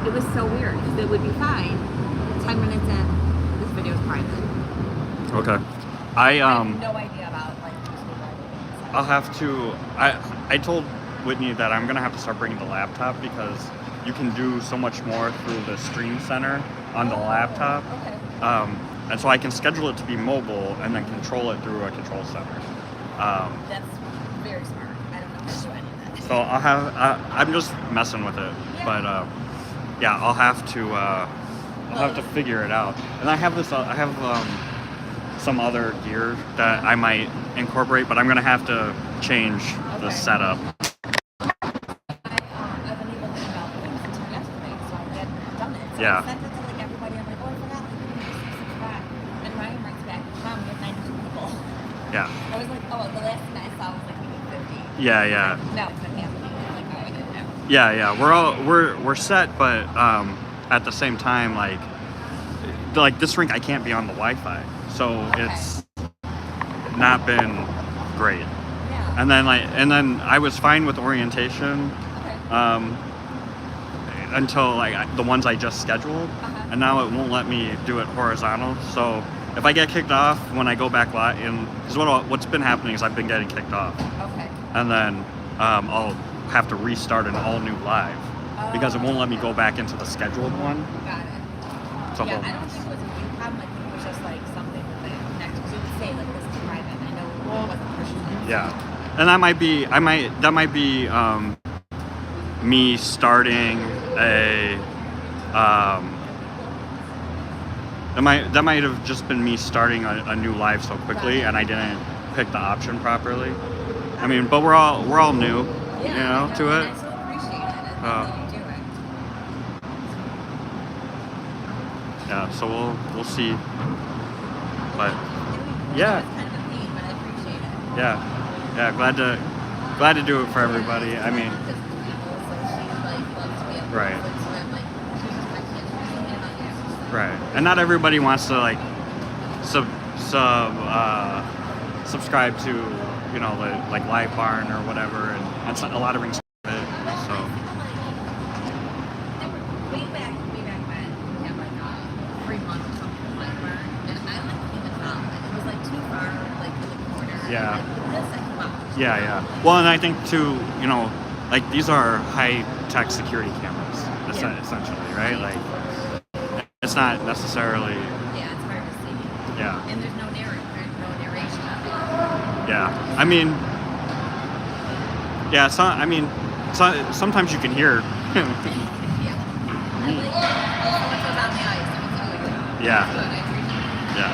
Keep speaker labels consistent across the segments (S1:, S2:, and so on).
S1: it was so weird because it would be fine. 10 minutes in, this video is private.
S2: Okay.
S1: I have no idea about like.
S2: I'll have to. I told Whitney that I'm gonna have to start bringing the laptop because you can do so much more through the Stream Center on the laptop.
S1: Okay.
S2: And so I can schedule it to be mobile and then control it through a control center.
S1: That's very smart. I don't know how to do any of that.
S2: So I'll have. I'm just messing with it, but yeah, I'll have to figure it out. And I have this. I have some other gear that I might incorporate, but I'm gonna have to change the setup.
S1: I've been able to email things until yesterday, so I hadn't done it. So
S2: Yeah.
S1: I sent it to like everybody. I'm like, oh, I forgot. Like, we need to subscribe. And Ryan writes back, Mom, we have 92 people.
S2: Yeah.
S1: I was like, oh, the last thing I saw was like we need 50.
S2: Yeah, yeah.
S1: No, it's not happening. I'm like, oh, I didn't know.
S2: Yeah, yeah. We're set, but at the same time, like this rink, I can't be on the Wi-Fi, so it's not been great.
S1: Yeah.
S2: And then I was fine with orientation.
S1: Okay.
S2: Until like the ones I just scheduled, and now it won't let me do it horizontal. So if I get kicked off when I go back live, because what's been happening is I've been getting kicked off,
S1: Okay.
S2: and then I'll have to restart an all new live because it won't let me go back into the scheduled one.
S1: Got it.
S2: So
S1: Yeah, I don't think it was a view problem. I think it was just like something with the connection. Because it would say like this is private. I know it wasn't personal.
S2: Yeah, and that might be me starting a that might have just been me starting a new live so quickly, and I didn't pick the option properly. I mean, but we're all new,
S1: Yeah,
S2: you know, to it.
S1: I so appreciate it. And you do it.
S2: Yeah, so we'll see. But
S1: yeah, it's kind of a pain, but I appreciate it.
S2: yeah, glad to do it for everybody. I mean, right. Right, and not everybody wants to like subscribe to, you know, like Live Barn or whatever, and a lot of rings have it. So
S1: way back when we had like a free month or something with Live Barn, and I like came and found it. It was like too far, like in the corner.
S2: Yeah.
S1: Like, this, I come out.
S2: yeah. Well, and I think too, you know, like these are high-tech security cameras, essentially, right? Like it's not necessarily.
S1: Yeah, it's hard to see.
S2: Yeah.
S1: And there's no narration of it.
S2: Yeah, I mean, yeah. Sometimes you can hear.
S1: Yeah. I like someone goes on the ice and it's always good.
S2: Yeah.
S1: Good, I appreciate it.
S2: Yeah.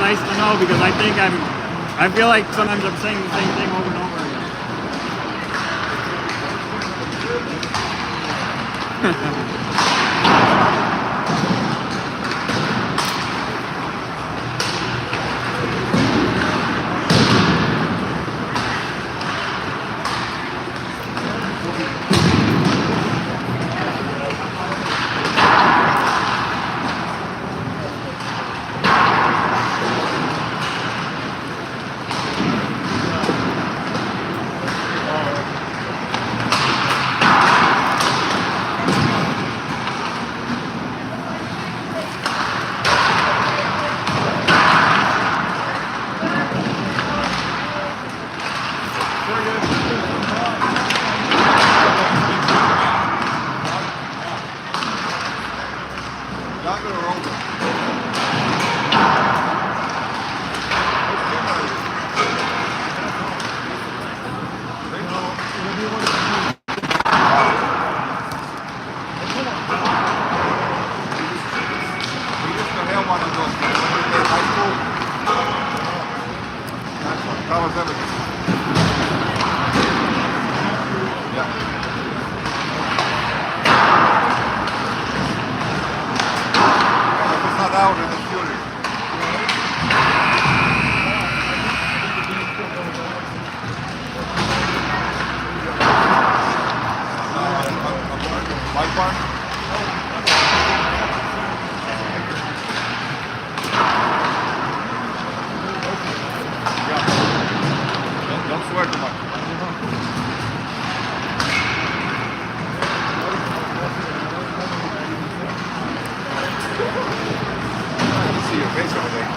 S2: nice to know because I feel like sometimes I'm saying the same thing over and over again.
S3: Don't swear too much. See your face over there.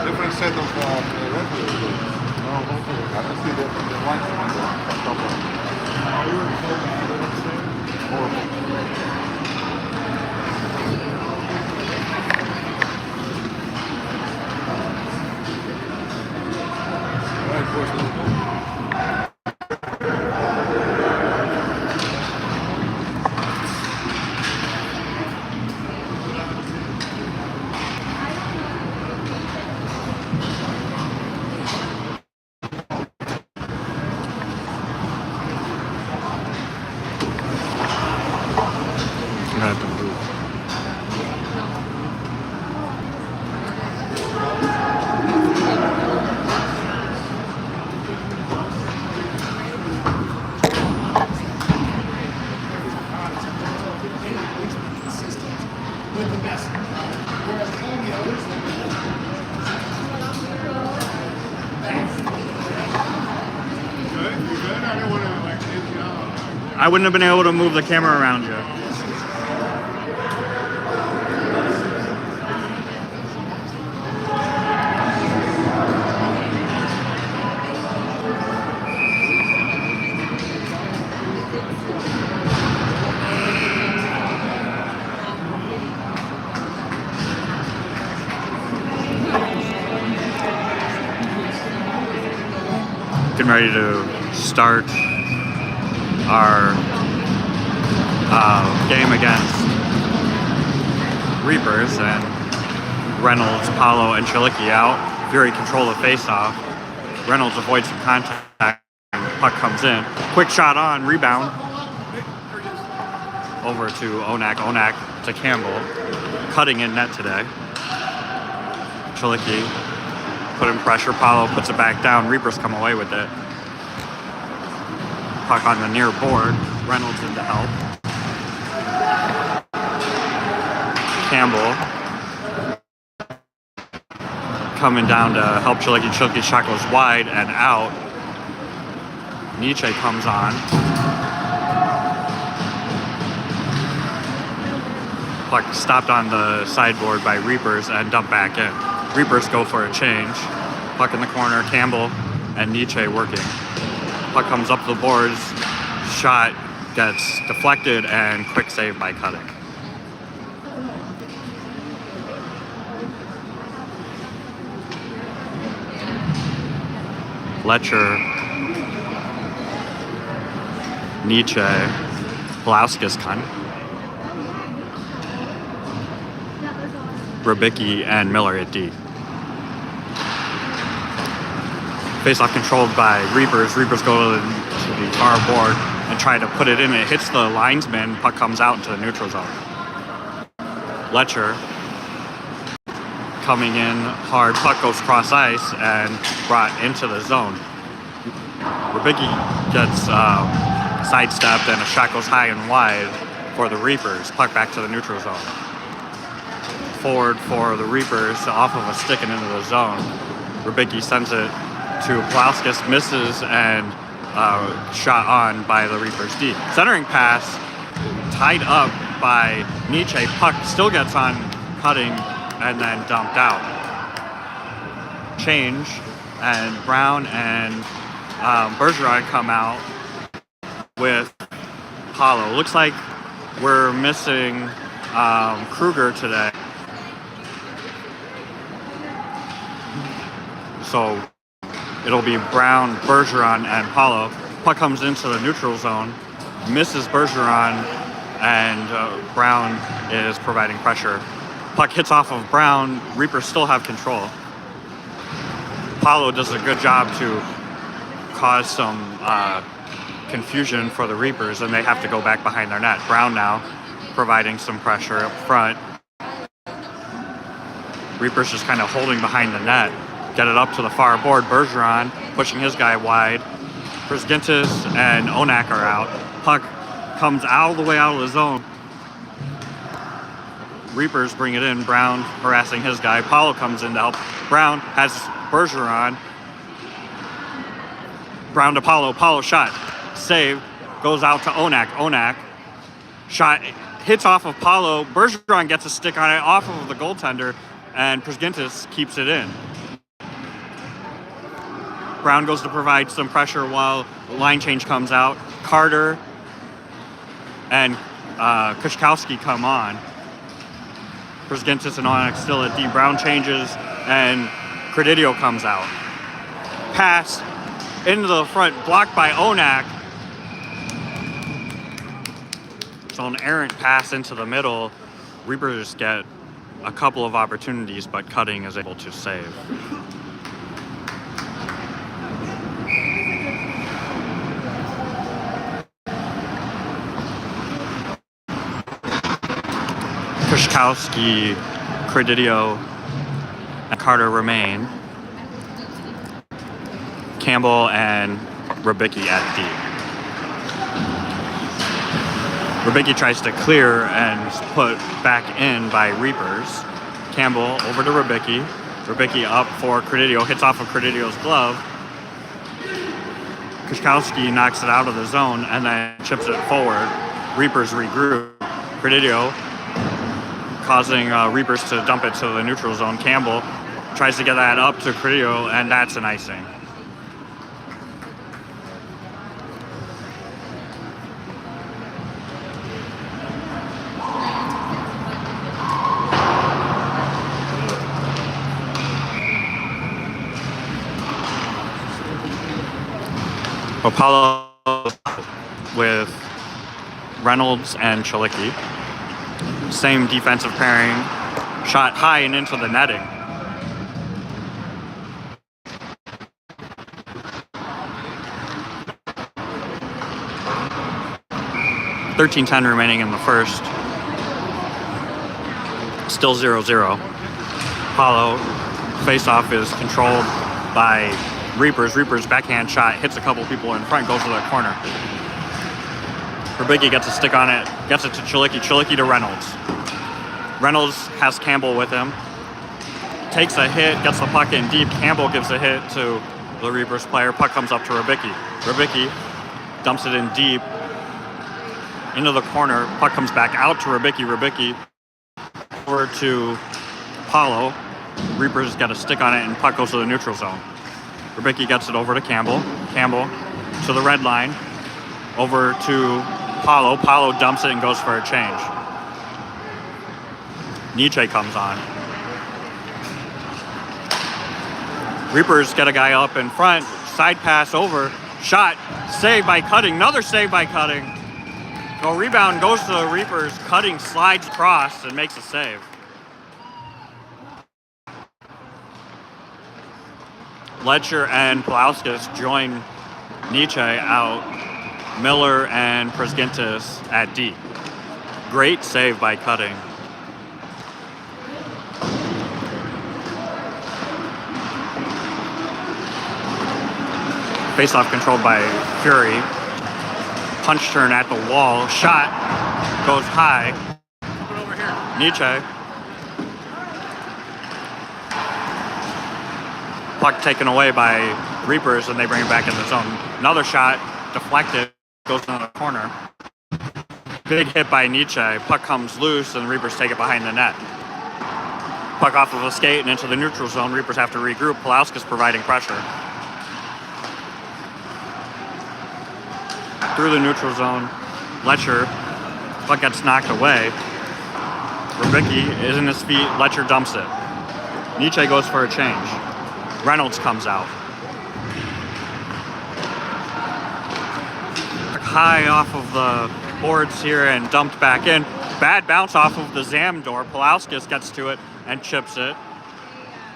S3: Different set of regulars. Oh, okay. I don't see the white one on top of it. Horrible.
S2: I wouldn't have been able to move the camera around you. Getting ready to start our game against Reapers, and Reynolds, Paulo, and Chilicki out. Fury control the face-off. Reynolds avoids some contact. Puck comes in. Quick shot on, rebound. Over to Onak. Onak to Campbell. Cutting in net today. Chilicki putting pressure. Paulo puts it back down. Reapers come away with it. Puck on the near board. Reynolds in to help. Campbell coming down to help Chilicki. Chilicki's shot goes wide and out. Nietzsche comes on. Puck stopped on the sideboard by Reapers and dumped back in. Reapers go for a change. Puck in the corner. Campbell and Nietzsche working. Puck comes up the boards. Shot gets deflected and quick save by Cutting. Letcher Nietzsche, Pulauskas Khan, Rubicki, and Miller at D. Face-off controlled by Reapers. Reapers go to the far board and try to put it in. It hits the linesman. Puck comes out into the neutral zone. Letcher coming in hard. Puck goes cross ice and brought into the zone. Rubicki gets sidestepped and a shot goes high and wide for the Reapers. Puck back to the neutral zone. Forward for the Reapers off of a stick and into the zone. Rubicki sends it to Pulauskas, misses, and shot on by the Reapers D. Centering pass tied up by Nietzsche. Puck still gets on cutting and then dumped out. Change, and Brown and Bergeron come out with Hollow. Looks like we're missing Kruger today. So it'll be Brown, Bergeron, and Paulo. Puck comes into the neutral zone, misses Bergeron, and Brown is providing pressure. Puck hits off of Brown. Reapers still have control. Paulo does a good job to cause some confusion for the Reapers, and they have to go back behind their net. Brown now providing some pressure up front. Reapers just kind of holding behind the net. Get it up to the far board. Bergeron pushing his guy wide. Prisgintis and Onak are out. Puck comes all the way out of the zone. Reapers bring it in. Brown harassing his guy. Paulo comes in to help. Brown has Bergeron. Brown to Paulo. Paulo shot. Save. Goes out to Onak. Onak. Shot hits off of Paulo. Bergeron gets a stick on it off of the goaltender, and Prisgintis keeps it in. Brown goes to provide some pressure while the line change comes out. Carter and Kushkowski come on. Prisgintis and Onak still at D. Brown changes, and Credidio comes out. Pass into the front, blocked by Onak. So an errant pass into the middle. Reapers get a couple of opportunities, but Cutting is able to save. Kushkowski, Credidio, and Carter remain. Campbell and Rubicki at D. Rubicki tries to clear and is put back in by Reapers. Campbell over to Rubicki. Rubicki up for Credidio, hits off of Credidio's glove. Kushkowski knocks it out of the zone and then chips it forward. Reapers regroup. Credidio causing Reapers to dump it to the neutral zone. Campbell tries to get that up to Credidio, and that's an icing. Apollo with Reynolds and Chalicki. Same defensive pairing. Shot high and into the netting. .13:10 remaining in the first. Still 0-0. Apollo face-off is controlled by Reapers. Reapers backhand shot hits a couple people in front, goes to the corner. Rubicki gets a stick on it, gets it to Chalicki. Chalicki to Reynolds. Reynolds has Campbell with him. Takes a hit, gets the puck in deep. Campbell gives a hit to the Reapers player. Puck comes up to Rubicki. Rubicki dumps it in deep into the corner. Puck comes back out to Rubicki. Rubicki over to Paulo. Reapers got a stick on it, and puck goes to the neutral zone. Rubicki gets it over to Campbell. Campbell to the red line. Over to Paulo. Paulo dumps it and goes for a change. Nietzsche comes on. Reapers get a guy up in front. Side pass over. Shot, saved by Cutting, another save by Cutting. So rebound goes to the Reapers. Cutting slides across and makes a save. Letcher and Palauskas join Nietzsche out. Miller and Presgintis at D. Great save by Cutting. Face-off controlled by Fury. Punch turn at the wall. Shot goes high. Over here. Nietzsche. Puck taken away by Reapers, and they bring it back in the zone. Another shot deflected, goes into the corner. Big hit by Nietzsche. Puck comes loose, and the Reapers take it behind the net. Puck off of a skate and into the neutral zone. Reapers have to regroup. Palauskas providing pressure. Through the neutral zone, Letcher, puck gets knocked away. Rubicki is in his feet, Letcher dumps it. Nietzsche goes for a change. Reynolds comes out. High off of the boards here and dumped back in. Bad bounce off of the Zam door. Palauskas gets to it and chips it.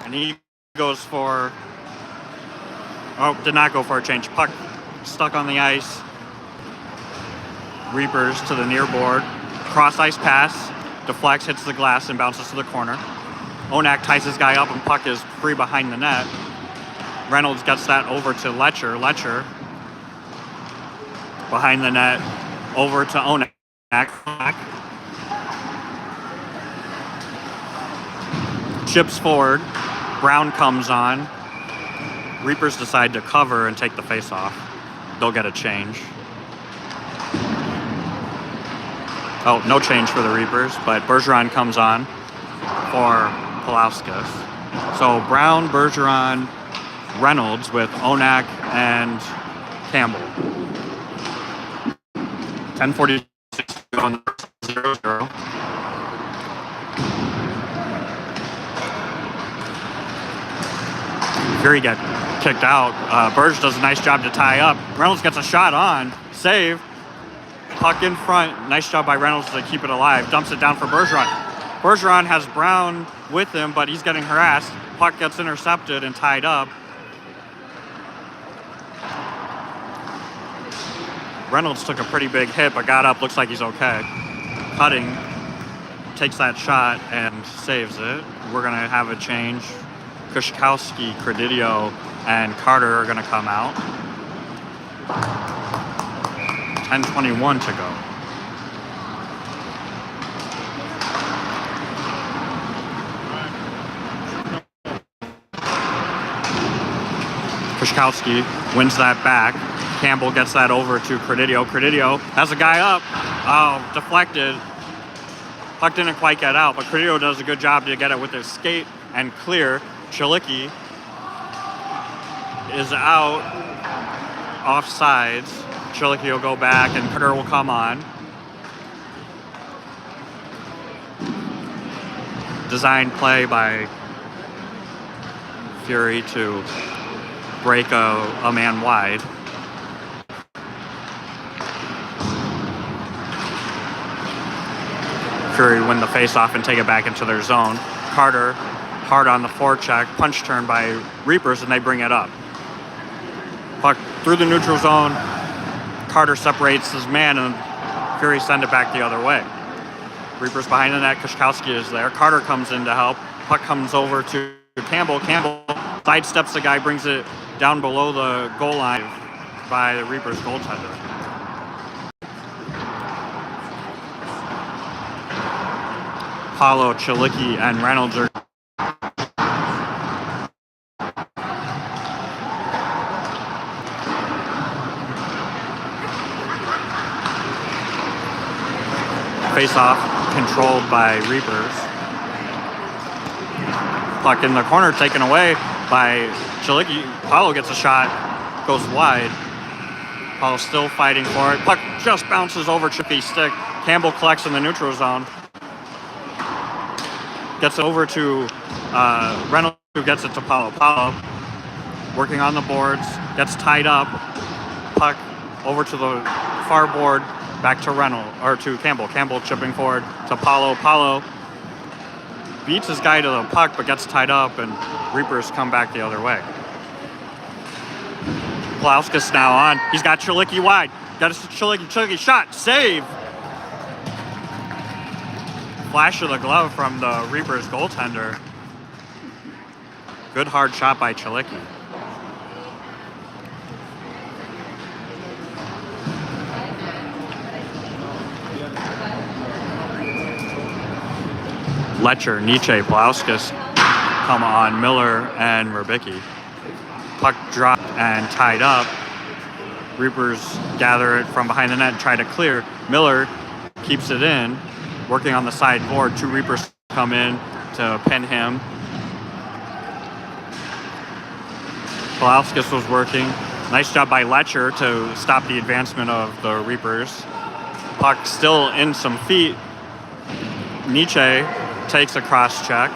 S2: And he goes for... Oh, did not go for a change. Puck stuck on the ice. Reapers to the near board. Cross ice pass. Deflects, hits the glass, and bounces to the corner. Onak ties his guy up, and puck is free behind the net. Reynolds gets that over to Letcher. Letcher behind the net, over to Onak. Chips forward. Brown comes on. Reapers decide to cover and take the face-off. They'll get a change. Oh, no change for the Reapers, but Bergeron comes on for Palauskas. So Brown, Bergeron, Reynolds with Onak and Campbell. 10:46 on the 0-0. Fury got kicked out. Berge does a nice job to tie up. Reynolds gets a shot on. Save. Puck in front. Nice job by Reynolds to keep it alive. Dumps it down for Bergeron. Bergeron has Brown with him, but he's getting harassed. Puck gets intercepted and tied up. Reynolds took a pretty big hit, but got up. Looks like he's okay. Cutting takes that shot and saves it. We're going to have a change. Kushkowski, Credidio, and Carter are going to come out. 10:21 to go. Kushkowski wins that back. Campbell gets that over to Credidio. Credidio has a guy up. Oh, deflected. Puck didn't quite get out, but Credidio does a good job to get it with his skate and clear. Chilicki is out off sides. Chilicki will go back and Carter will come on. Design play by Fury to break a man wide. Fury win the face-off and take it back into their zone. Carter hard on the forecheck, punch turn by Reapers, and they bring it up. Puck through the neutral zone. Carter separates his man, and Fury send it back the other way. Reapers behind the net. Kushkowski is there. Carter comes in to help. Puck comes over to Campbell. Campbell sidesteps the guy, brings it down below the goal line by the Reapers goaltender. Paulo, Chilicki, and Reynolds are face-off controlled by Reapers. Puck in the corner taken away by Chilicki. Paulo gets a shot, goes wide. Paulo still fighting for it. Puck just bounces over Chilicki's stick. Campbell collects in the neutral zone. Gets it over to Reynolds, who gets it to Paulo. Paulo working on the boards, gets tied up. puck over to the far board, back to Reynolds, or to Campbell. Campbell chipping forward to Paulo. Paulo beats his guy to the puck, but gets tied up, and Reapers come back the other way. Pulauskas now on. He's got Chilicki wide. Got a Chilicki shot. Save! Flash of the glove from the Reapers goaltender. Good hard shot by Chilicki. Letcher, Nietzsche, Pulauskas come on Miller and Rubicki. Puck dropped and tied up. Reapers gather it from behind the net and try to clear. Miller keeps it in, working on the side board. 2 Reapers come in to pin him. Pulauskas was working. Nice job by Letcher to stop the advancement of the Reapers. Puck still in some feet. Nietzsche takes a cross check.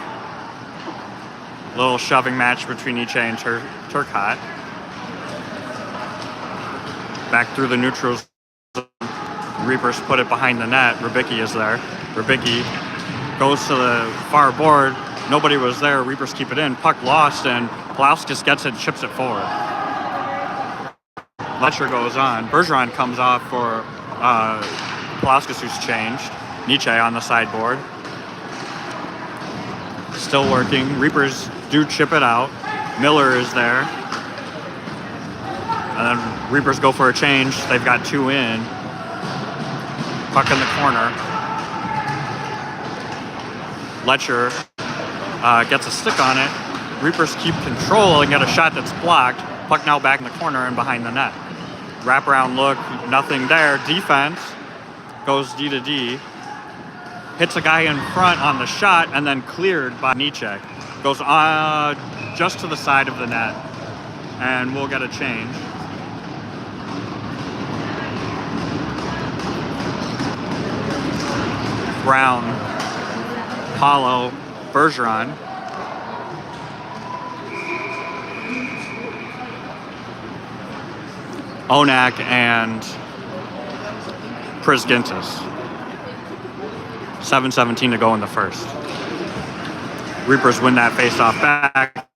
S2: Little shoving match between Nietzsche and Turcotte. Back through the neutral zone. Reapers put it behind the net. Rubicki is there. Rubicki goes to the far board. Nobody was there. Reapers keep it in. Puck lost, and Pulauskas gets it, chips it forward. Letcher goes on. Bergeron comes off for Pulauskas, who's changed. Nietzsche on the sideboard. Still working. Reapers do chip it out. Miller is there. And then Reapers go for a change. They've got 2 in. Puck in the corner. Letcher gets a stick on it. Reapers keep control and get a shot that's blocked. Puck now back in the corner and behind the net. Wraparound look, nothing there. Defense goes D to D. Hits a guy in front on the shot and then cleared by Nietzsche. Goes just to the side of the net, and we'll get a change. Brown, Paulo, Bergeron. Onak and Prisgintis. 7:17 to go in the first. Reapers win that faceoff back.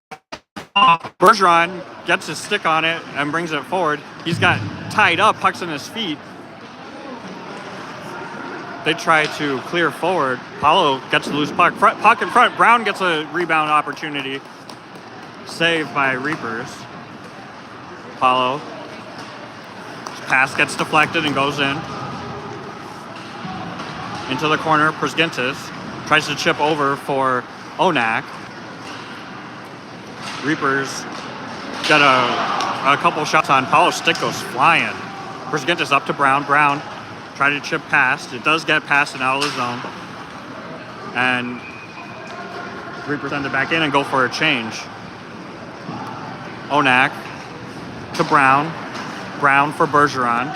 S2: Bergeron gets his stick on it and brings it forward. He's got tied up, puck's in his feet. They try to clear forward. Paulo gets the loose puck. Puck in front. Brown gets a rebound opportunity. Saved by Reapers. Paulo. Pass gets deflected and goes in. Into the corner, Prisgintis tries to chip over for Onak. Reapers got a couple shots on Paulo. Stick goes flying. Prisgintis up to Brown. Brown tried to chip past. It does get past and out of the zone. And Reapers send it back in and go for a change. Onak to Brown. Brown for Bergeron.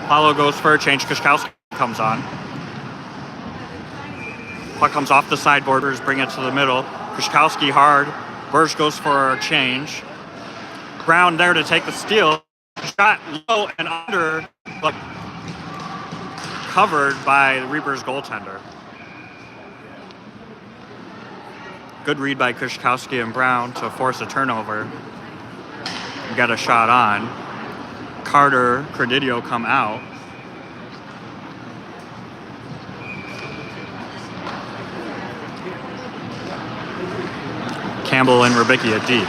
S2: Paulo goes for a change. Kushkowski comes on. Puck comes off the sideboarders, bring it to the middle. Kushkowski hard. Berge goes for a change. Brown there to take the steal. Shot low and under, but covered by the Reapers goaltender. Good read by Kushkowski and Brown to force a turnover. Got a shot on. Carter, Credidio come out. Campbell and Rubicki at deep.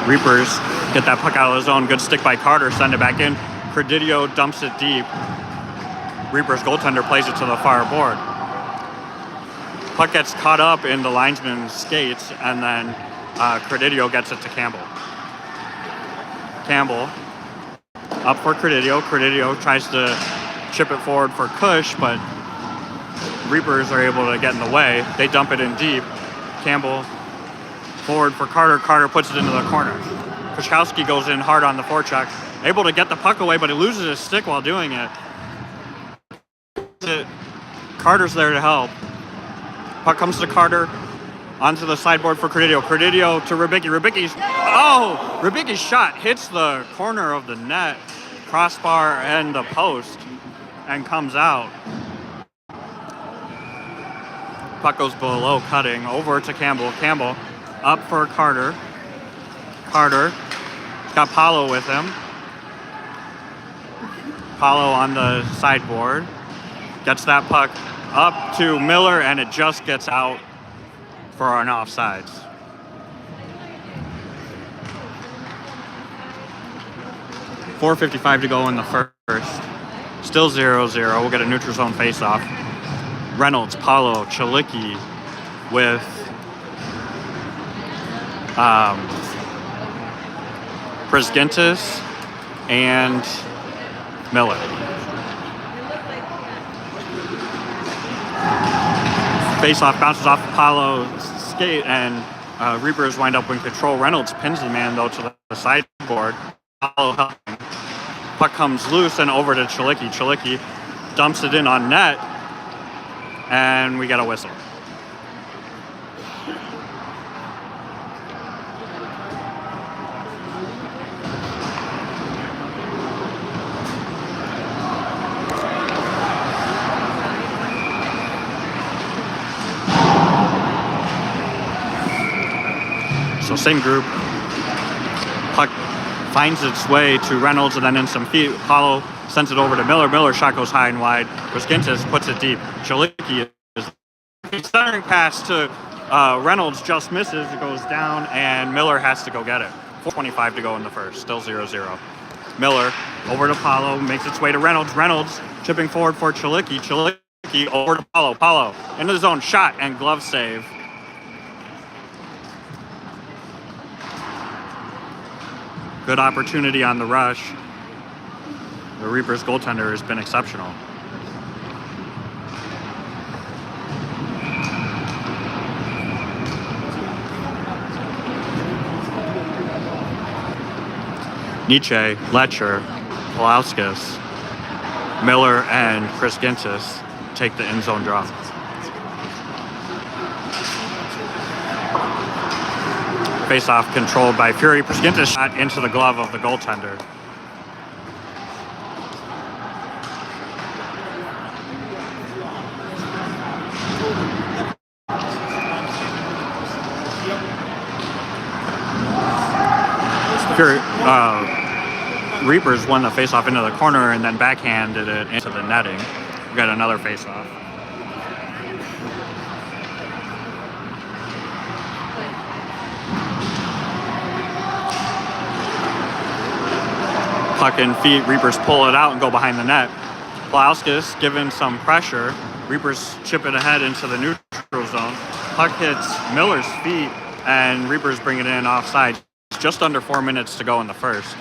S2: Reapers get that puck out of the zone. Good stick by Carter. Send it back in. Credidio dumps it deep. Reapers goaltender plays it to the far board. Puck gets caught up in the linesman's skates, and then Credidio gets it to Campbell. Campbell up for Credidio. Credidio tries to chip it forward for Kush, but Reapers are able to get in the way. They dump it in deep. Campbell forward for Carter. Carter puts it into the corner. Kushkowski goes in hard on the forecheck. Able to get the puck away, but he loses his stick while doing it. Carter's there to help. Puck comes to Carter. onto the sideboard for Credidio. Credidio to Ribicki. Ribicki's shot hits the corner of the net, crossbar and the post, and comes out. Puck goes below cutting, over to Campbell. Campbell up for Carter. Carter's got Paulo with him. Paulo on the sideboard. Gets that puck up to Miller, and it just gets out for an offsides. .455 to go in the first. Still 0-0. We'll get a neutral zone face-off. Reynolds, Paulo, Chalicki with Prisgintis and Miller. Face-off bounces off Paulo's skate, and Reapers wind up in control. Reynolds pins the man, though, to the sideboard. Paulo helping. Puck comes loose and over to Chalicki. Chalicki dumps it in on net, and we get a whistle. So same group. Puck finds its way to Reynolds, and then in some feet, Paulo sends it over to Miller. Miller shot goes high and wide. Prisgintis puts it deep. Chalicki is centering pass to Reynolds, just misses. It goes down, and Miller has to go get it. 4:25 to go in the first. Still 0-0. Miller over to Paulo, makes its way to Reynolds. Reynolds chipping forward for Chalicki. Chalicki over to Paulo. Paulo into the zone, shot and glove save. Good opportunity on the rush. The Reapers goaltender has been exceptional. Nietzsche, Letcher, Polauskas, Miller, and Prisgintis take the end zone draw. Face-off controlled by Fury. Prisgintis shot into the glove of the goaltender. Fury, Reapers won the face-off into the corner and then backhanded it into the netting. We got another face-off. Puck and feet, Reapers pull it out and go behind the net. Polauskas given some pressure. Reapers chip it ahead into the neutral zone. Puck hits Miller's feet, and Reapers bring it in offside. Just under 4 minutes to go in the first.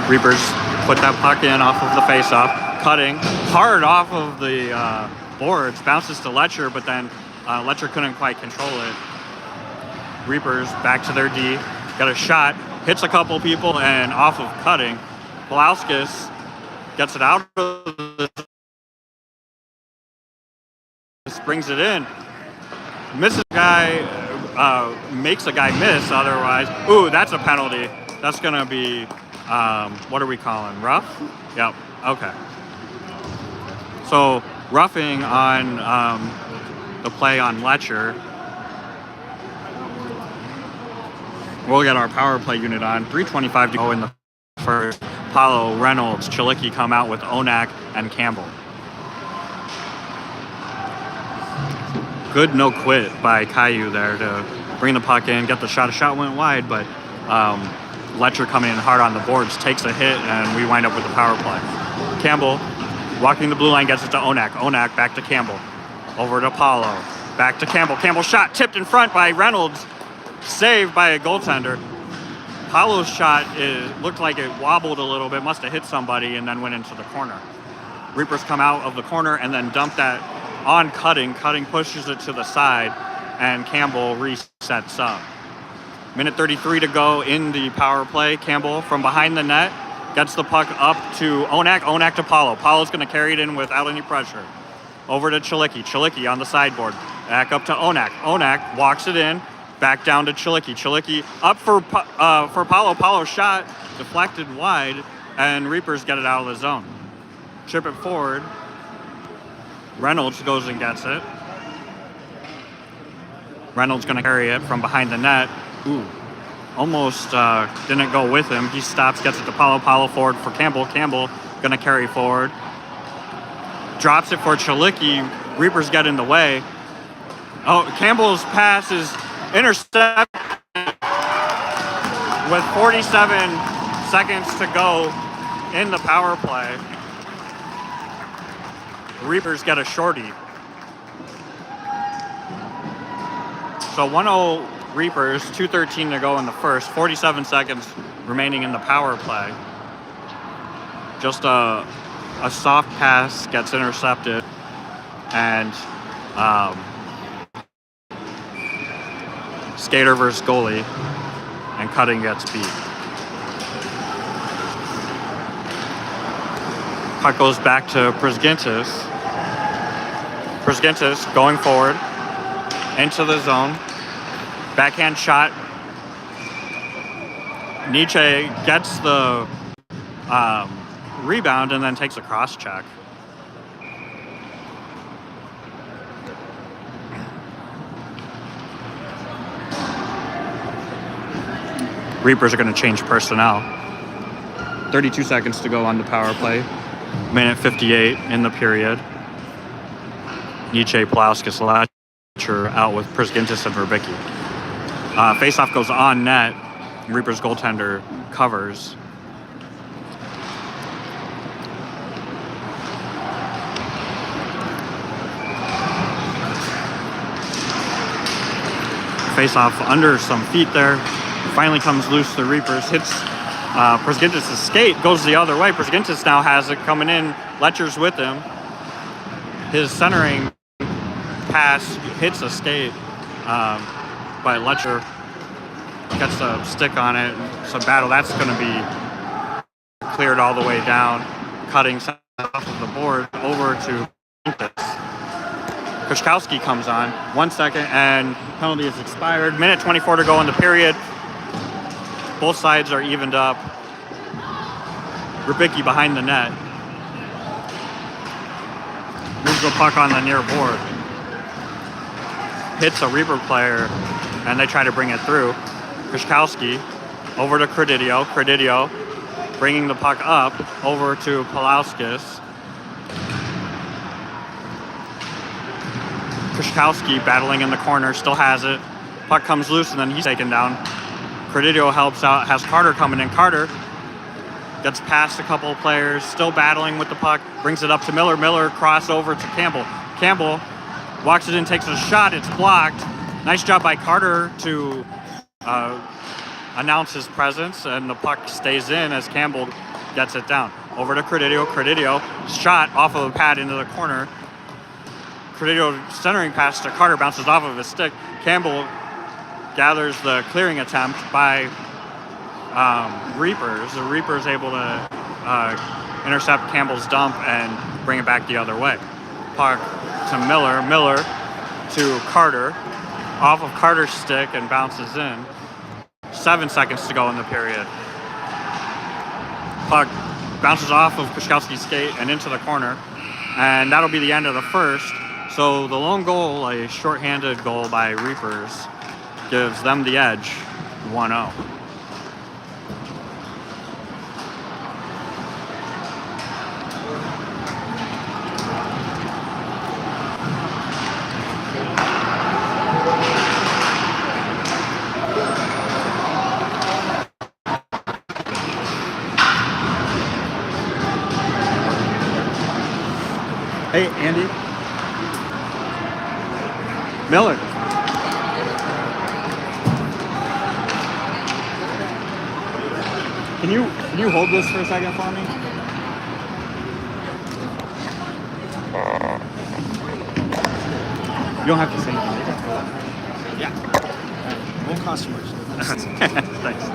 S2: Reapers put that puck in off of the face-off, cutting hard off of the boards, bounces to Letcher, but then Letcher couldn't quite control it. Reapers back to their D, got a shot, hits a couple people, and off of cutting, Polauskas gets it out of the, brings it in, misses a guy, makes a guy miss otherwise. Ooh, that's a penalty. That's gonna be, what are we calling, rough? Yep, okay. So, roughing on the play on Letcher. We'll get our power play unit on. 3:25 to go in the first. Paulo, Reynolds, Chalicki come out with Onak and Campbell. Good no quit by Caillou there to bring the puck in, get the shot. A shot went wide, but Letcher coming in hard on the boards, takes a hit, and we wind up with the power play. Campbell walking the blue line, gets it to Onak. Onak back to Campbell. Over to Paulo. Back to Campbell. Campbell shot tipped in front by Reynolds. Saved by a goaltender. Paulo's shot looked like it wobbled a little bit, must have hit somebody, and then went into the corner. Reapers come out of the corner and then dump that on Cutting. Cutting pushes it to the side, and Campbell sets up. Minute 33 to go in the power play. Campbell from behind the net gets the puck up to Onak. Onak to Paulo. Paulo's going to carry it in without any pressure. Over to Chilicki. Chilicki on the sideboard. Back up to Onak. Onak walks it in. Back down to Chilicki. Chilicki up for Paulo. Paulo's shot deflected wide, and Reapers get it out of the zone. Chip it forward. Reynolds goes and gets it. Reynolds going to carry it from behind the net. Ooh, almost didn't go with him. He stops, gets it to Paulo. Paulo forward for Campbell. Campbell going to carry forward. Drops it for Chilicki. Reapers get in the way. Oh, Campbell's pass is intercepted with 47 seconds to go in the power play. Reapers get a shorty. So 1-0 Reapers, 2:13 to go in the first, 47 seconds remaining in the power play. Just a soft pass gets intercepted, and skater versus goalie, and Cutting gets beat. Puck goes back to Brzgintis. Brzgintis going forward into the zone. Backhand shot. Nietzsche gets the rebound and then takes a cross check. Reapers are going to change personnel. 32 seconds to go on the power play. Minute 58 in the period. Nietzsche, Pulauskas, Latcher out with Brzgintis and Verbicki. Faceoff goes on net. Reapers goaltender covers. Faceoff under some feet there. Finally comes loose to Reapers. Hits Brzgintis' skate. Goes the other way. Brzgintis now has it coming in. Letcher's with him. His centering pass hits a skate. But Letcher gets a stick on it. It's a battle. That's going to be cleared all the way down. Cutting off of the board over to Kushkowski comes on. 1 second and penalty is expired. Minute 24 to go in the period. Both sides are evened up. Rubicki behind the net. Moves the puck on the near board. Hits a Reaper player, and they try to bring it through. Kushkowski over to Credidio. Credidio bringing the puck up over to Pulauskas. Kushkowski battling in the corner, still has it. Puck comes loose, and then he's taken down. Credidio helps out, has Carter coming in. Carter gets past a couple of players, still battling with the puck, brings it up to Miller. Miller crossover to Campbell. Campbell walks it in, takes a shot, it's blocked. Nice job by Carter to announce his presence, and the puck stays in as Campbell gets it down. Over to Credidio. Credidio shot off of a pad into the corner. Credidio centering pass to Carter, bounces off of his stick. Campbell gathers the clearing attempt by Reapers. The Reapers able to intercept Campbell's dump and bring it back the other way. Puck to Miller. Miller to Carter. Off of Carter's stick and bounces in. 7 seconds to go in the period. Puck bounces off of Kushkowski's skate and into the corner. And that'll be the end of the first. So the lone goal, a shorthanded goal by Reapers, gives them the edge, 1-0. Hey, Andy. Miller. Can you hold this for a second for me? You don't have to say anything. Yeah.
S4: customers.
S2: Thanks.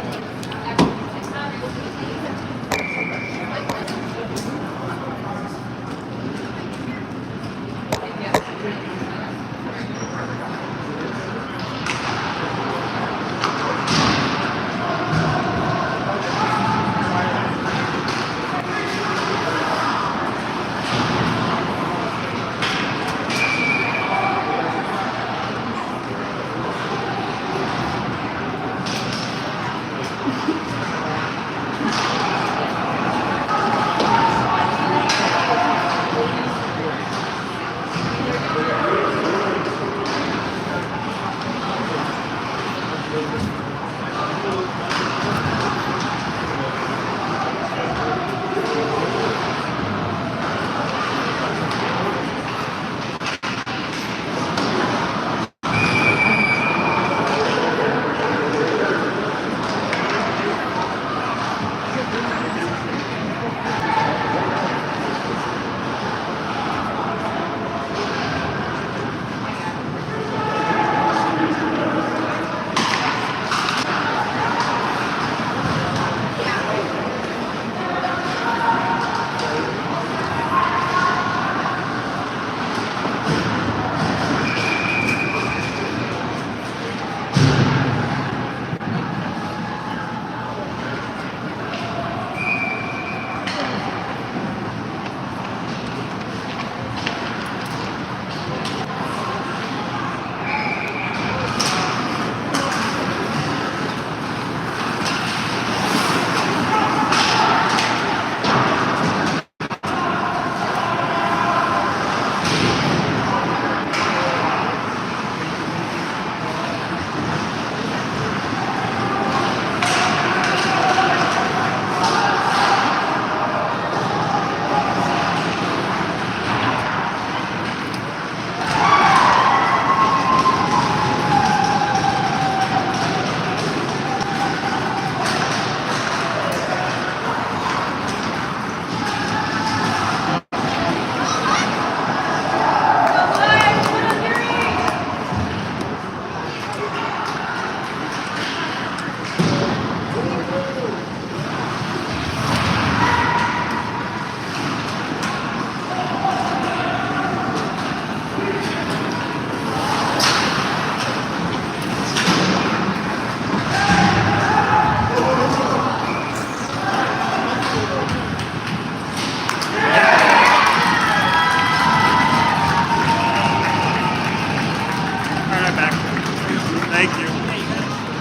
S2: Thank you.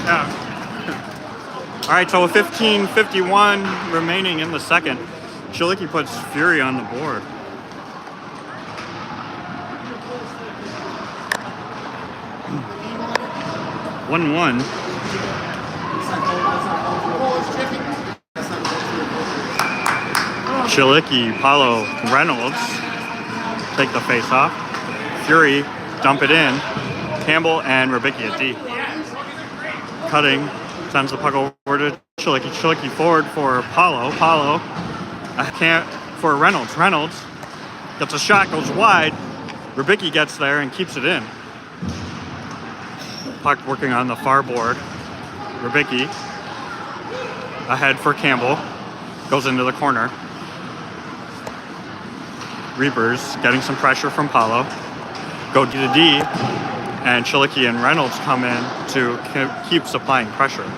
S2: Yeah. All right, so with 15:51 remaining in the second, Chilicki puts Fury on the board. One. Chilicki, Paulo, Reynolds take the face off. Fury dump it in. Campbell and Rybicki at D. Cutting, sends the puck over to Chilicki. Chilicki forward for Paulo. Paulo can't for Reynolds. Reynolds gets a shot, goes wide. Rybicki gets there and keeps it in. Puck working on the far board. Rybicki ahead for Campbell. Goes into the corner. Reapers getting some pressure from Paulo. Go to the D. And Chilicki and Reynolds come in to keep supplying pressure.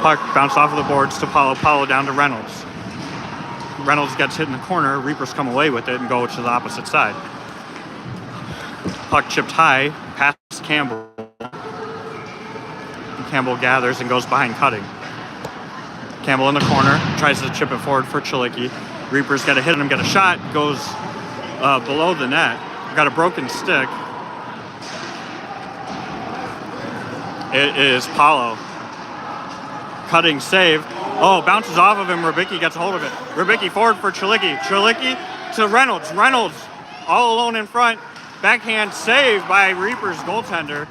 S2: Puck bounced off of the boards to Paulo. Paulo down to Reynolds. Reynolds gets hit in the corner. Reapers come away with it and go to the opposite side. Puck chipped high, past Campbell. Campbell gathers and goes behind Cutting. Campbell in the corner, tries to chip it forward for Chilicki. Reapers get a hit on him, get a shot, goes below the net. Got a broken stick. It is Paulo. Cutting save. Oh, bounces off of him. Rybicki gets a hold of it. Rybicki forward for Chilicki. Chilicki to Reynolds. Reynolds all alone in front. Backhand save by Reaper's goaltender.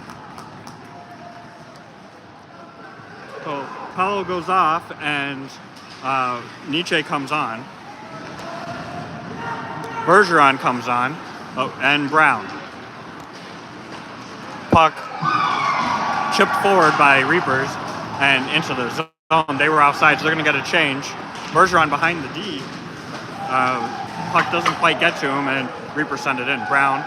S2: So Paulo goes off and Nietzsche comes on. Bergeron comes on. Oh, and Brown. Puck chipped forward by Reapers and into the zone. They were offside, so they're going to get a change. Bergeron behind the D. Puck doesn't quite get to him, and Reapers send it in. Brown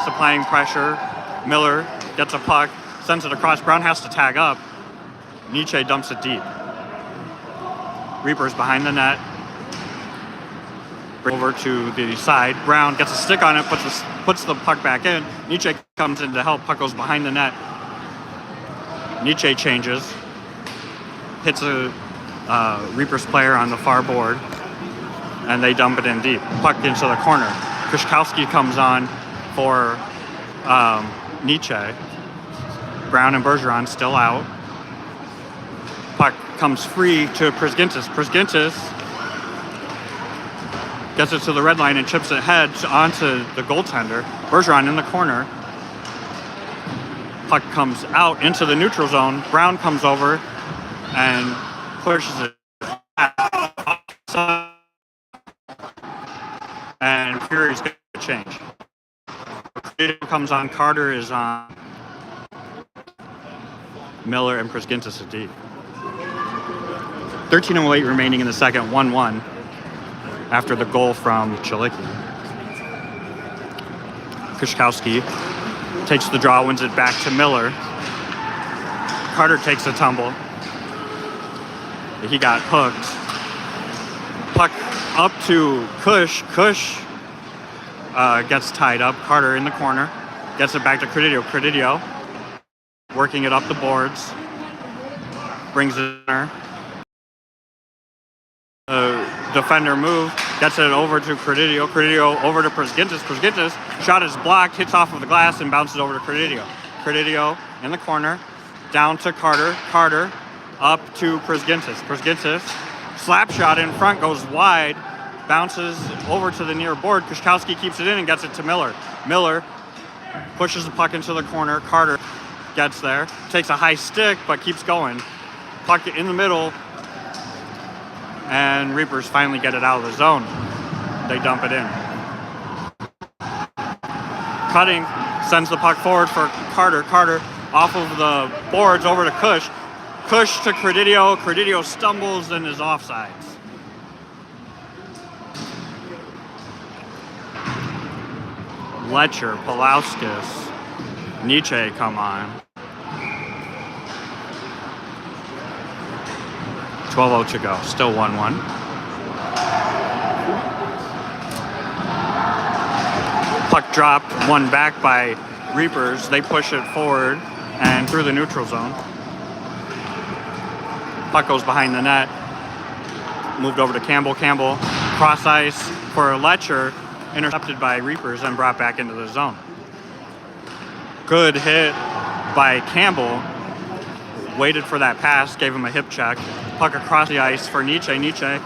S2: supplying pressure. Miller gets a puck, sends it across. Brown has to tag up. Nietzsche dumps it deep. Reapers behind the net. Over to the side. Brown gets a stick on it, puts the puck back in. Nietzsche comes in to help. Puck goes behind the net. Nietzsche changes. Hits a Reapers player on the far board. And they dump it in deep. Puck into the corner. Krzyzkowski comes on for Nietzsche. Brown and Bergeron still out. Puck comes free to Przgintis. Przgintis gets it to the red line and chips it head onto the goaltender. Bergeron in the corner. Puck comes out into the neutral zone. Brown comes over and pushes it. And Fury's going to change. Comes on. Carter is on. Miller and Przgintis are deep. 13:08 remaining in the second. 1-1. After the goal from Chilicki. Krzyzkowski takes the draw, wins it back to Miller. Carter takes a tumble. He got hooked. Puck up to Kush. Kush gets tied up. Carter in the corner. Gets it back to Credidio. Credidio working it up the boards. Brings it in. Defender move, gets it over to Credidio. Credidio over to Przgintis. Przgintis shot is blocked, hits off of the glass, and bounces over to Credidio. Credidio in the corner, down to Carter. Carter up to Przgintis. Przgintis slap shot in front, goes wide, bounces over to the near board. Krzyzkowski keeps it in and gets it to Miller. Miller pushes the puck into the corner. Carter gets there, takes a high stick, but keeps going. Puck in the middle. And Reapers finally get it out of the zone. They dump it in. Cutting sends the puck forward for Carter. Carter off of the boards over to Kush. Kush to Credidio. Credidio stumbles and is offsides. Letcher, Palauskas, Nietzsche come on. 12:00 to go. Still 1-1. Puck dropped, won back by Reapers. They push it forward and through the neutral zone. Puck goes behind the net. Moved over to Campbell. Campbell cross ice for Letcher. Intercepted by Reapers and brought back into the zone. Good hit by Campbell. Waited for that pass, gave him a hip check. Puck across the ice for Nietzsche. Nietzsche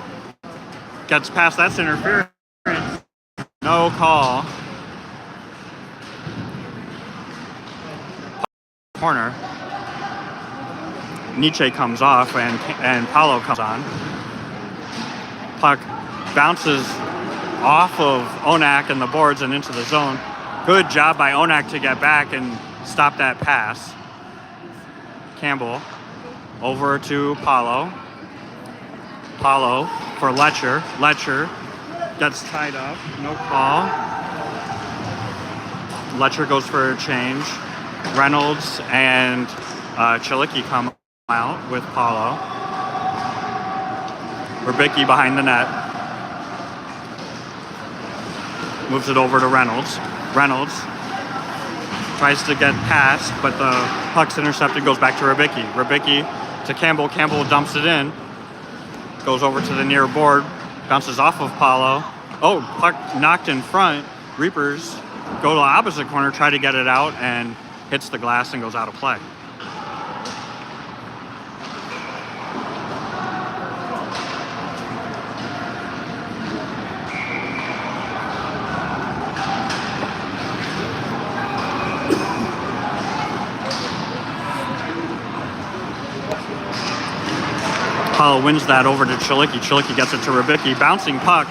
S2: gets past. That's interference. No call. Corner. Nietzsche comes off and Paolo comes on. Puck bounces off of Onak and the boards and into the zone. Good job by Onak to get back and stop that pass. Campbell over to Paolo. Paolo for Letcher. Letcher gets tied up. No call. Letcher goes for a change. Reynolds and Chilicki come out with Paolo. Rubicki behind the net. Moves it over to Reynolds. Reynolds tries to get past, but the puck's intercepted, goes back to Rubicki. Rubicki to Campbell. Campbell dumps it in. Goes over to the near board. Bounces off of Paolo. Oh, puck knocked in front. Reapers go to the opposite corner, try to get it out, and hits the glass and goes out of play. Paolo wins that over to Chilicki. Chilicki gets it to Rubicki. Bouncing puck.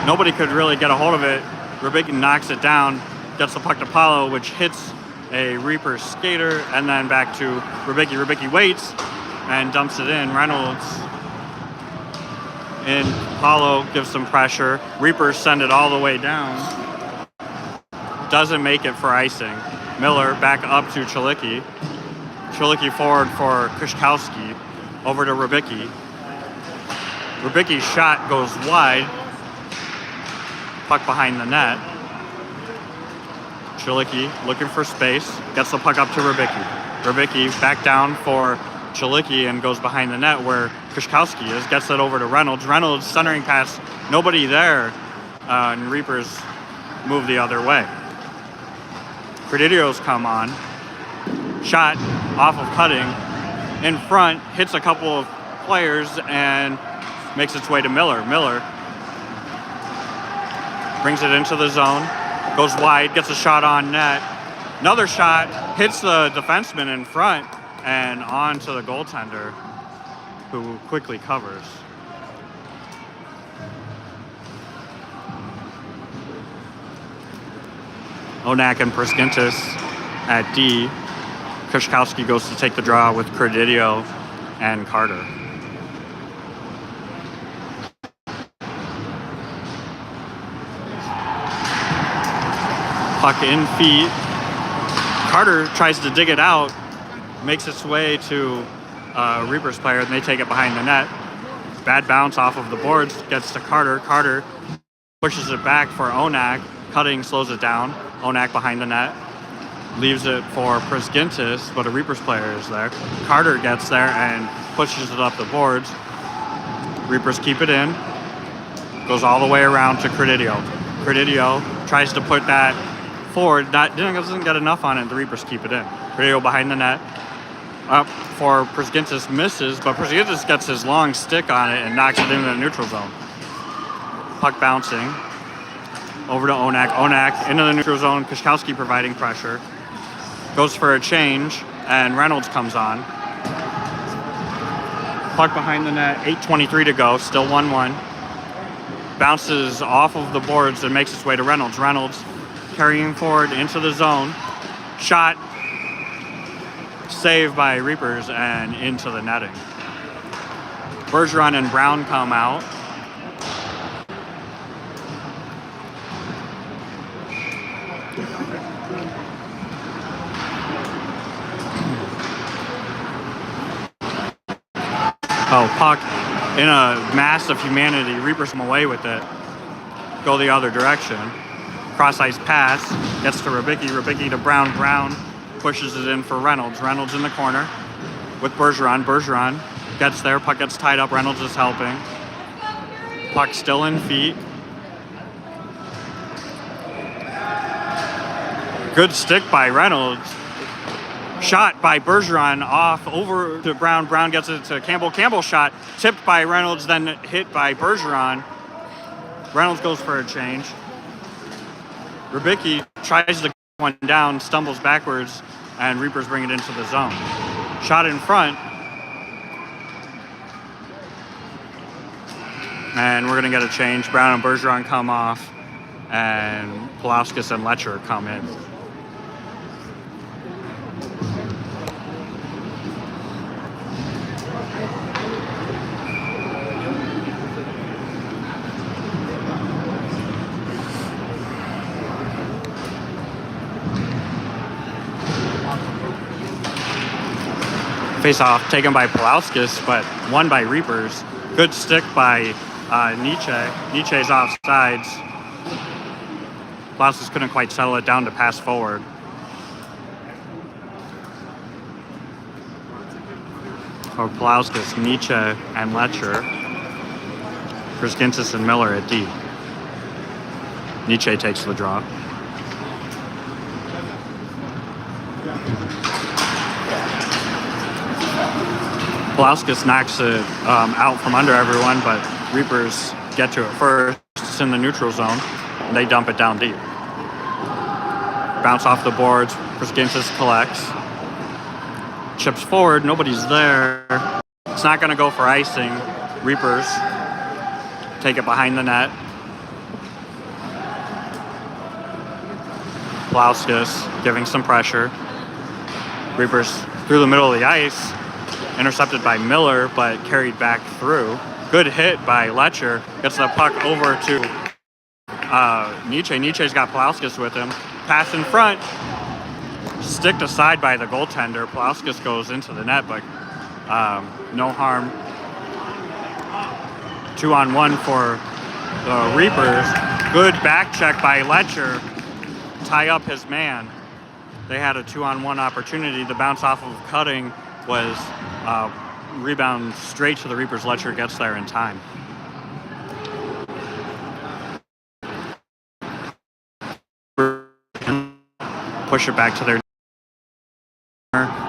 S2: Nobody could really get a hold of it. Rubicki knocks it down, gets the puck to Paolo, which hits a Reaper skater, and then back to Rubicki. Rubicki waits and dumps it in. Reynolds in. Paulo gives some pressure. Reapers send it all the way down. Doesn't make it for icing. Miller back up to Chalicki. Chalicki forward for Kushkowski. Over to Rubicki. Rubicki's shot goes wide. Puck behind the net. Chalicki looking for space. Gets the puck up to Rubicki. Rubicki back down for Chalicki and goes behind the net where Kushkowski is. Gets it over to Reynolds. Reynolds centering pass. Nobody there. And Reapers move the other way. Credidio's come on. Shot off of cutting. In front. Hits a couple of players and makes its way to Miller. Miller brings it into the zone. Goes wide. Gets a shot on net. Another shot. Hits the defenseman in front and on to the goaltender, who quickly covers. Onak and Priskintis at D. Kushkowski goes to take the draw with Credidio and Carter. Puck in feet. Carter tries to dig it out, makes its way to Reaper's player, and they take it behind the net. Bad bounce off of the boards, gets to Carter. Carter pushes it back for Onak. Cutting slows it down. Onak behind the net. Leaves it for Priskintis, but a Reaper's player is there. Carter gets there and pushes it up the boards. Reapers keep it in. Goes all the way around to Credidio. Credidio tries to put that forward. Doesn't get enough on it. The Reapers keep it in. Credidio behind the net. Up for Priskintis, misses, but Priskintis gets his long stick on it and knocks it into the neutral zone. Puck bouncing. Over to Onak. Onak into the neutral zone. Kushkowski providing pressure. Goes for a change, and Reynolds comes on. Puck behind the net. 8:23 to go. Still 1-1. Bounces off of the boards and makes its way to Reynolds. Reynolds carrying forward into the zone. Shot. Saved by Reapers and into the netting. Bergeron and Brown come out. Oh, puck in a mass of humanity. Reapers come away with it. Go the other direction. Cross ice pass. Gets to Rubicki. Rubicki to Brown. Brown pushes it in for Reynolds. Reynolds in the corner with Bergeron. Bergeron gets there. Puck gets tied up. Reynolds is helping. Puck still in feet. Good stick by Reynolds. Shot by Bergeron off over to Brown. Brown gets it to Campbell. Campbell shot tipped by Reynolds, then hit by Bergeron. Reynolds goes for a change. Rubicki tries to get one down, stumbles backwards, and Reapers bring it into the zone. Shot in front. And we're going to get a change. Brown and Bergeron come off, and Pulauskas and Letcher come in. Face-off taken by Pulauskas, but won by Reapers. Good stick by Nietzsche. Nietzsche's offsides. Pulauskas couldn't quite settle it down to pass forward. For Pulauskas, Nietzsche and Letcher. Priskintis and Miller at D. Nietzsche takes the draw. Pulauskas knocks it out from under everyone, but Reapers get to it first. It's in the neutral zone, and they dump it down deep. Bounce off the boards. Priskintis collects. Chips forward. Nobody's there. It's not going to go for icing. Reapers take it behind the net. Pulauskas giving some pressure. Reapers through the middle of the ice, intercepted by Miller, but carried back through. Good hit by Letcher. Gets the puck over to Nietzsche. Nietzsche's got Palauskas with him. Pass in front. Sticked aside by the goaltender. Palauskas goes into the net, but no harm. 2-on-1 for the Reapers. Good back check by Letcher. Tie up his man. They had a 2-on-1 opportunity. The bounce off of Cutting was rebound straight to the Reapers. Letcher gets there in time. Push it back to their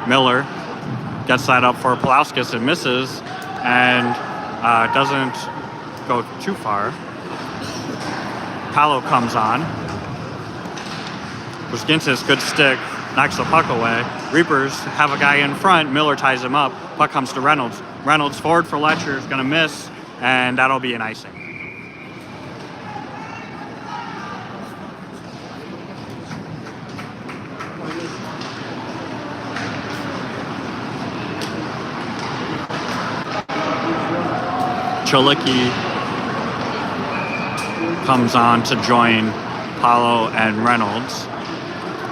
S2: Miller gets that up for Palauskas and misses, and doesn't go too far. Paolo comes on. Wiskinsis, good stick, knocks the puck away. Reapers have a guy in front. Miller ties him up. Puck comes to Reynolds. Reynolds forward for Letcher, is going to miss, and that'll be an icing. Cholicki comes on to join Paolo and Reynolds,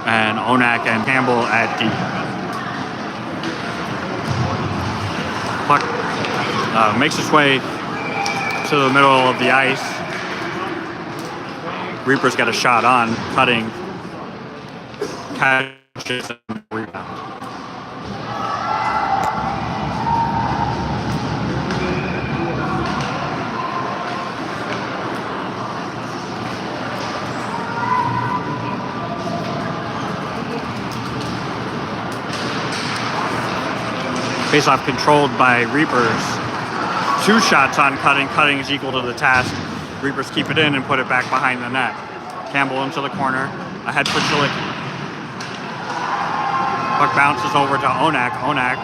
S2: and Onak and Campbell at D. Puck makes its way to the middle of the ice. Reaper's got a shot on, Cutting, catches and rebound. Face-off controlled by Reapers. 2 shots on Cutting. Cutting is equal to the task. Reapers keep it in and put it back behind the net. Campbell into the corner. Ahead for Cholicki. Puck bounces over to Onak. Onak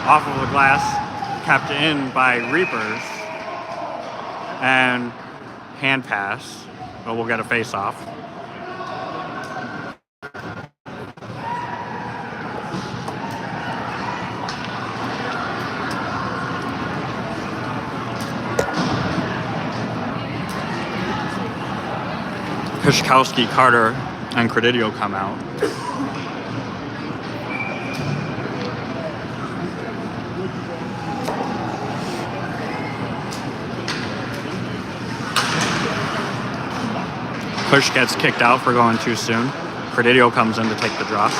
S2: off of the glass. Kept in by Reapers. And hand pass. But we'll get a face-off. Pishkowski, Carter, and Credidio come out. Push gets kicked out for going too soon. Credidio comes in to take the drop.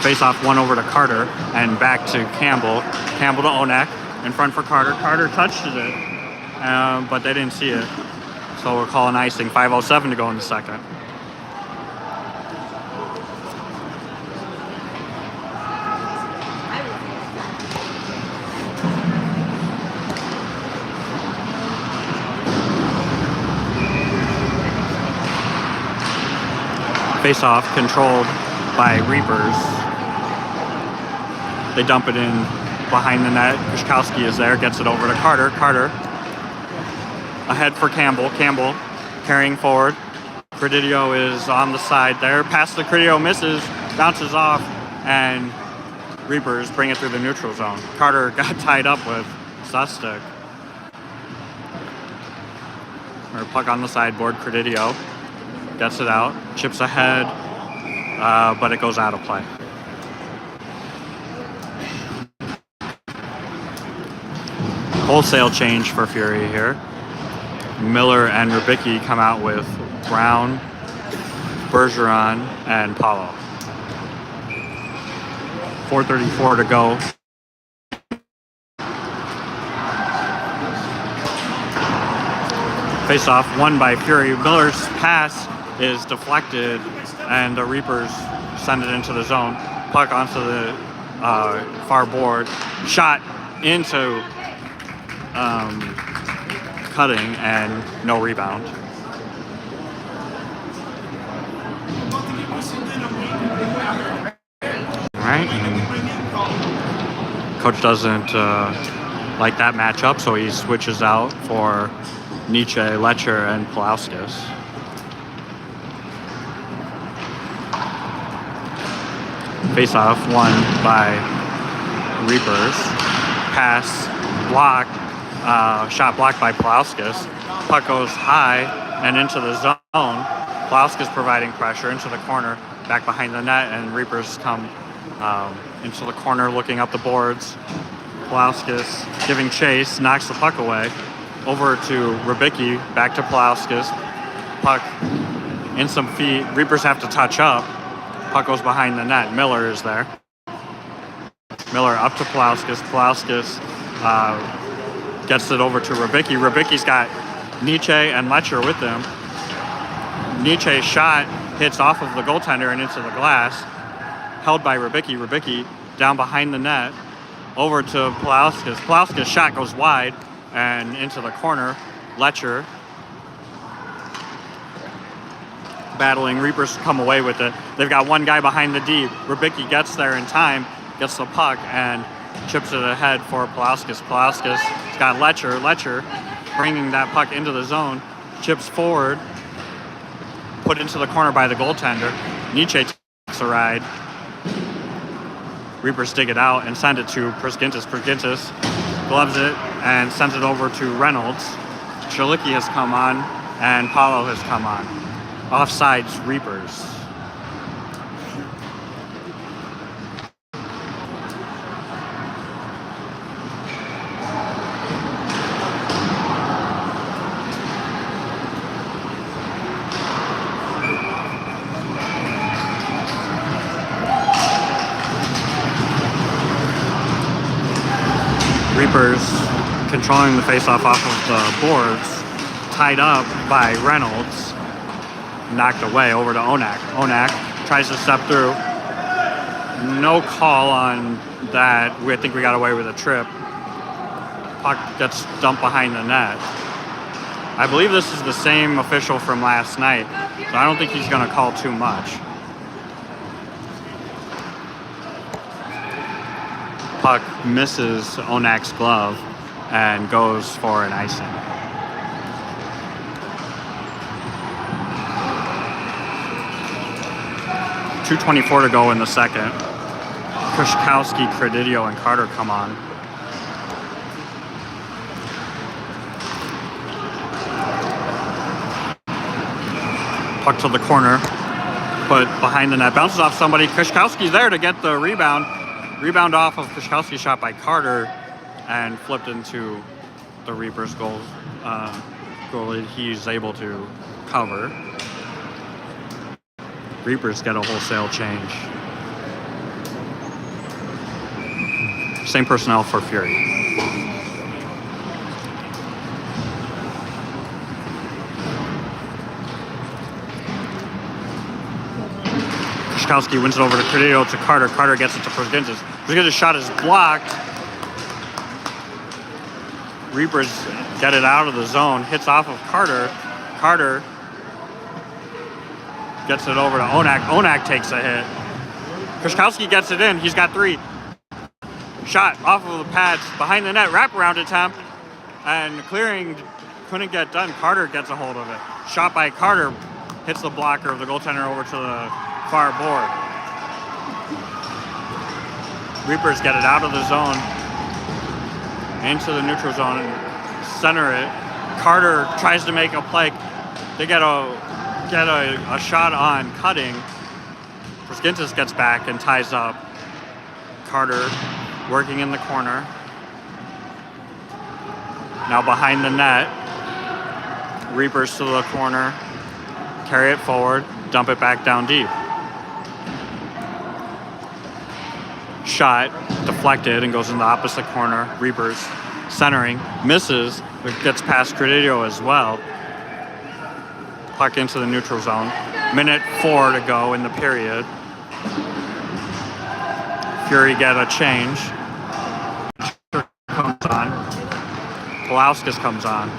S2: Face off one over to Carter and back to Campbell. Campbell to Onak. In front for Carter. Carter touches it, but they didn't see it. So we're calling icing. 5:07 to go in the second. Face-off controlled by Reapers. They dump it in behind the net. Pishkowski is there, gets it over to Carter. Carter ahead for Campbell. Campbell carrying forward. Credidio is on the side there. Pass to Credidio, misses, bounces off, and Reapers bring it through the neutral zone. Carter got tied up with Sustic. Or puck on the sideboard. Credidio gets it out, chips ahead, but it goes out of play. Wholesale change for Fury here. Miller and Rubicki come out with Brown, Bergeron, and Paulo. 4:34 to go. Face-off won by Fury. Miller's pass is deflected, and the Reapers send it into the zone. Puck onto the far board. Shot into Cutting, and no rebound. All right. And coach doesn't like that matchup, so he switches out for Nietzsche, Letcher, and Palauskas. Face-off won by Reapers. Pass blocked, shot blocked by Pulauskas. Puck goes high and into the zone. Pulauskas providing pressure into the corner, back behind the net, and Reapers come into the corner looking up the boards. Pulauskas giving chase, knocks the puck away. Over to Rybicki, back to Pulauskas. Puck in some feet. Reapers have to touch up. Puck goes behind the net. Miller is there. Miller up to Pulauskas. Pulauskas gets it over to Rybicki. Rybicki's got Nietzsche and Letcher with him. Nietzsche's shot hits off of the goaltender and into the glass. Held by Rybicki. Rybicki down behind the net. Over to Pulauskas. Pulauskas' shot goes wide and into the corner. Letcher battling. Reapers come away with it. They've got one guy behind the D. Rybicki gets there in time, gets the puck, and chips it ahead for Pulauskas. Pulauskas has got Letcher. Letcher bringing that puck into the zone. Chips forward. Put into the corner by the goaltender. Nietzsche takes a ride. Reapers dig it out and send it to Priskintis. Priskintis gloves it and sends it over to Reynolds. Shalicki has come on and Paulo has come on. Offsides, Reapers. Reapers controlling the faceoff off of the boards, tied up by Reynolds, knocked away over to Onak. Onak tries to step through. No call on that. I think we got away with a trip. Puck gets dumped behind the net. I believe this is the same official from last night, so I don't think he's going to call too much. Puck misses Onak's glove and goes for an icing. .224 to go in the second. Kushkowski, Credidio, and Carter come on. Puck to the corner, put behind the net, bounces off somebody. Kushkowski's there to get the rebound. Rebound off of Kushkowski's shot by Carter and flipped into the Reapers goal. Goalie, he's able to cover. Reapers get a wholesale change. Same personnel for Fury. Kushkowski wins it over to Credidio to Carter. Carter gets it to Priskintis. Priskintis' shot is blocked. Reapers get it out of the zone. Hits off of Carter. Carter gets it over to Onak. Onak takes a hit. Kushkowski gets it in. He's got three. Shot off of the pads behind the net. Wraparound attempt. And clearing couldn't get done. Carter gets a hold of it. Shot by Carter. Hits the blocker of the goaltender over to the far board. Reapers get it out of the zone. Into the neutral zone. Center it. Carter tries to make a play. They get a shot on cutting. Priskintis gets back and ties up. Carter working in the corner. Now behind the net. Reapers to the corner. Carry it forward. Dump it back down deep. Shot deflected and goes in the opposite corner. Reapers centering. Misses. But gets past Credidio as well. Puck into the neutral zone. Minute 4 to go in the period. Fury get a change. Comes on. Pulauskas comes on.